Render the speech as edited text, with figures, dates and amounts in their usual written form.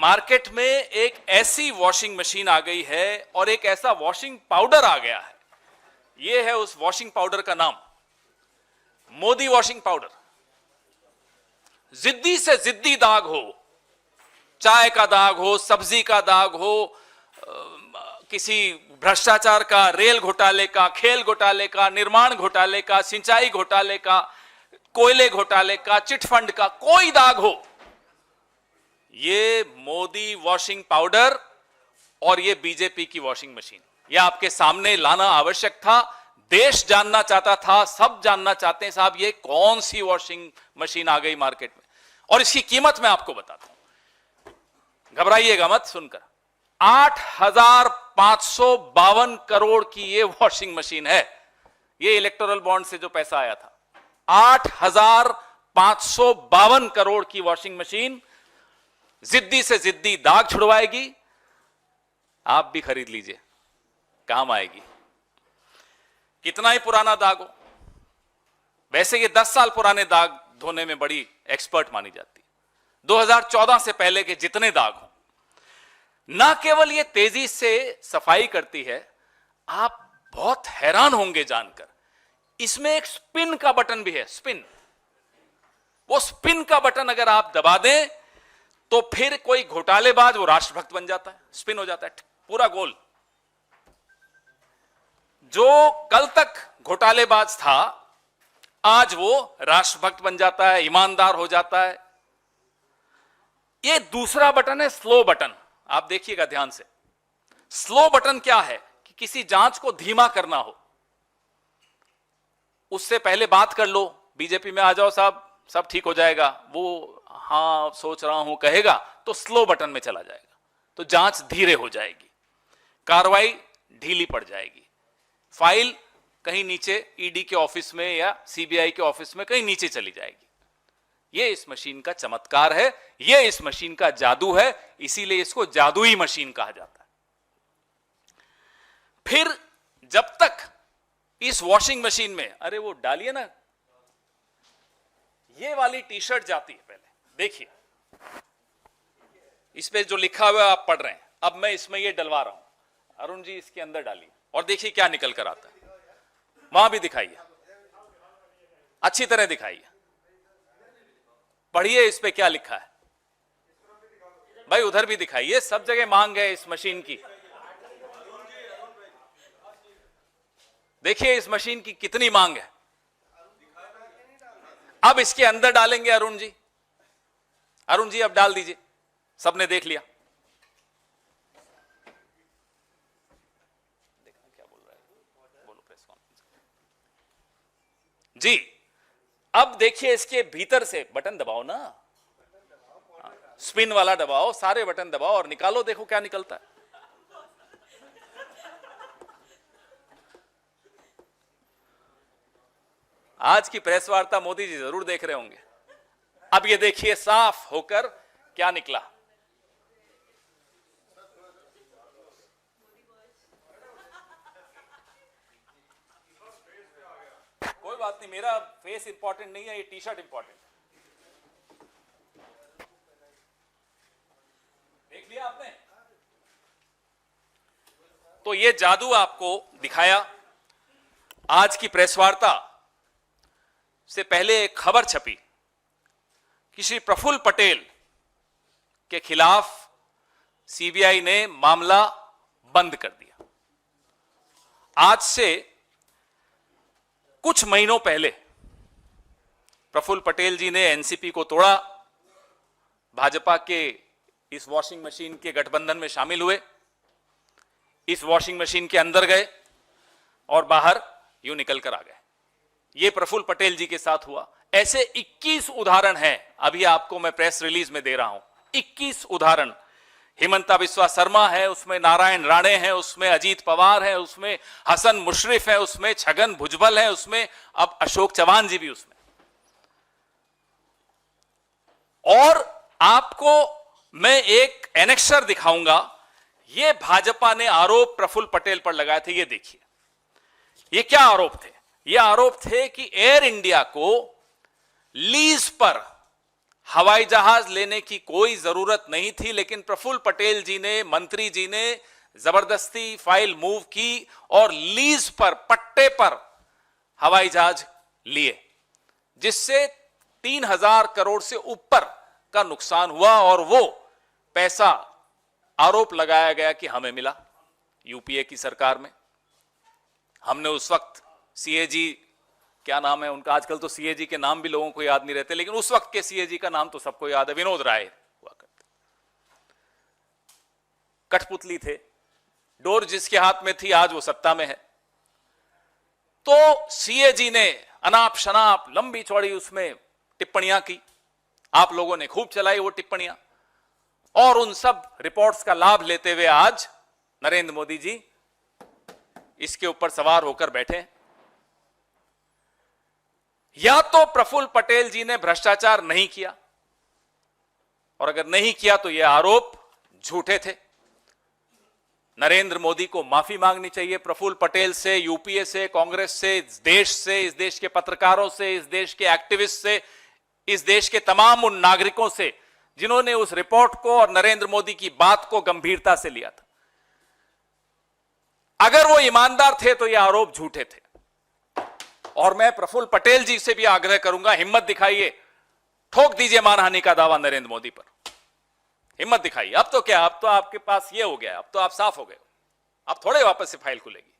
Market में एक ऐसी वॉशिंग मशीन आ गई है और एक ऐसा वॉशिंग पाउडर आ गया है। यह है उस वॉशिंग पाउडर का नाम, मोदी वॉशिंग पाउडर। जिद्दी से जिद्दी दाग हो, चाय का दाग हो, सब्जी का दाग हो, किसी भ्रष्टाचार का, रेल घोटाले का, खेल घोटाले का, निर्माण घोटाले का, सिंचाई घोटाले का, कोयले घोटाले का, चिटफंड का, कोई दाग हो, ये मोदी वॉशिंग पाउडर और ये बीजेपी की वॉशिंग मशीन, ये आपके सामने लाना आवश्यक था। देश जानना चाहता था, सब जानना चाहते हैं साहब ये कौन सी वॉशिंग मशीन आ गई मार्केट में। और इसकी कीमत मैं आपको बताता हूं, घबराइएगा मत सुनकर। 8,552 करोड़ की ये वॉशिंग मशीन है। ये इलेक्टोरल बॉन्ड से जो पैसा आया था, 8,552 करोड़ की वॉशिंग मशीन जिद्दी से जिद्दी दाग छुड़वाएगी। आप भी खरीद लीजिए, काम आएगी। कितना ही पुराना दाग हो, वैसे ये 10 साल पुराने दाग धोने में बड़ी एक्सपर्ट मानी जाती है। 2014 से पहले के जितने दाग हो, ना केवल ये तेजी से सफाई करती है, आप बहुत हैरान होंगे जानकर, इसमें एक स्पिन का बटन भी है। स्पिन, वो स्पिन का बटन अगर आप दबा दें तो फिर कोई घोटालेबाज वो राष्ट्रभक्त बन जाता है, स्पिन हो जाता है पूरा गोल। जो कल तक घोटालेबाज था आज वो राष्ट्रभक्त बन जाता है, ईमानदार हो जाता है। ये दूसरा बटन है, स्लो बटन। आप देखिएगा ध्यान से। स्लो बटन क्या है कि किसी जांच को धीमा करना हो, उससे पहले बात कर लो, बीजेपी में आ जाओ साहब, सब ठीक हो जाएगा, वो हां सोच रहा हूं कहेगा तो स्लो बटन में चला जाएगा, तो जांच धीरे हो जाएगी, कार्रवाई ढीली पड़ जाएगी, फाइल कहीं नीचे ईडी के ऑफिस में या सीबीआई के ऑफिस में कहीं नीचे चली जाएगी। यह इस मशीन का चमत्कार है, यह इस मशीन का जादू है, इसीलिए इसको जादुई मशीन कहा जाता है। फिर जब तक इस वॉशिंग मशीन में, अरे वो डालिए ना, ये वाली टी शर्ट जाती है, पहले देखिए इस पे जो लिखा हुआ है आप पढ़ रहे हैं, अब मैं इसमें ये डलवा रहा हूं, अरुण जी इसके अंदर डालिए और देखिए क्या निकल कर आता है। वहां भी दिखाइए, अच्छी तरह दिखाइए, पढ़िए इस पे क्या लिखा है भाई, उधर भी दिखाइए, सब जगह मांग है इस मशीन की। देखिए इस मशीन की कितनी मांग है। अब इसके अंदर डालेंगे अरुण जी, अरुण जी अब डाल दीजिए, सबने देख लिया। देखना क्या बोल रहा है, बोलो प्रेस कॉन्फ्रेंस जी। अब देखिए इसके भीतर से बटन दबाओ ना, स्पिन वाला दबाओ, सारे बटन दबाओ और निकालो, देखो क्या निकलता है। आज की प्रेस वार्ता मोदी जी जरूर देख रहे होंगे। अब ये देखिए साफ होकर क्या निकला। कोई बात नहीं, मेरा फेस इंपॉर्टेंट नहीं है, ये टी शर्ट इंपॉर्टेंट है। देख लिया आपने, तो ये जादू आपको दिखाया। आज की प्रेस वार्ता से पहले एक खबर छपी कि श्री प्रफुल्ल पटेल के खिलाफ सीबीआई ने मामला बंद कर दिया। आज से कुछ महीनों पहले प्रफुल्ल पटेल जी ने एनसीपी को तोड़ा, भाजपा के इस वॉशिंग मशीन के गठबंधन में शामिल हुए, इस वॉशिंग मशीन के अंदर गए और बाहर यूं निकल कर आ गए। यह प्रफुल्ल पटेल जी के साथ हुआ। ऐसे 21 उदाहरण हैं, अभी आपको मैं प्रेस रिलीज में दे रहा हूं। 21 उदाहरण, हिमंता बिस्वा शर्मा है उसमें, नारायण राणे हैं उसमें, अजीत पवार है उसमें, हसन मुशर्रफ है उसमें, छगन भुजबल है उसमें, अब अशोक चव्हाण जी भी उसमें। और आपको मैं एक एनेक्सर दिखाऊंगा, यह भाजपा ने आरोप प्रफुल्ल पटेल पर लगाए थे। ये देखिए, ये क्या आरोप थे? ये आरोप थे कि एयर इंडिया को लीज पर हवाई जहाज लेने की कोई जरूरत नहीं थी, लेकिन प्रफुल्ल पटेल जी ने, मंत्री जी ने जबरदस्ती फाइल मूव की और लीज पर, पट्टे पर हवाई जहाज लिए, जिससे 3,000 करोड़ से ऊपर का नुकसान हुआ। और वो पैसा आरोप लगाया गया कि हमें मिला यूपीए की सरकार में। हमने उस वक्त सीएजी, क्या नाम है उनका, आजकल तो सीएजी के नाम भी लोगों को याद नहीं रहते, लेकिन उस वक्त के सीएजी का नाम तो सबको याद है, विनोद राय हुआ करते। कठपुतली थे, डोर जिसके हाथ में थी आज वो सत्ता में है। तो सीएजी ने अनाप शनाप लंबी चौड़ी उसमें टिप्पणियां की, आप लोगों ने खूब चलाई वो टिप्पणियां, और उन सब रिपोर्ट्स का लाभ लेते हुए आज नरेंद्र मोदी जी इसके ऊपर सवार होकर बैठे हैं। या तो प्रफुल्ल पटेल जी ने भ्रष्टाचार नहीं किया, और अगर नहीं किया तो यह आरोप झूठे थे। नरेंद्र मोदी को माफी मांगनी चाहिए प्रफुल्ल पटेल से, यूपीए से, कांग्रेस से, इस देश के पत्रकारों से, इस देश के एक्टिविस्ट से, इस देश के तमाम उन नागरिकों से जिन्होंने उस रिपोर्ट को और नरेंद्र मोदी की बात को गंभीरता से लिया था। अगर वो ईमानदार थे तो ये आरोप झूठे थे। और मैं प्रफुल्ल पटेल जी से भी आग्रह करूंगा, हिम्मत दिखाइए, ठोक दीजिए मानहानि का दावा नरेंद्र मोदी पर, हिम्मत दिखाइए। अब तो क्या, अब तो आपके पास ये हो गया, अब तो आप साफ हो गए, अब थोड़े वापस से फाइल खुलेगी।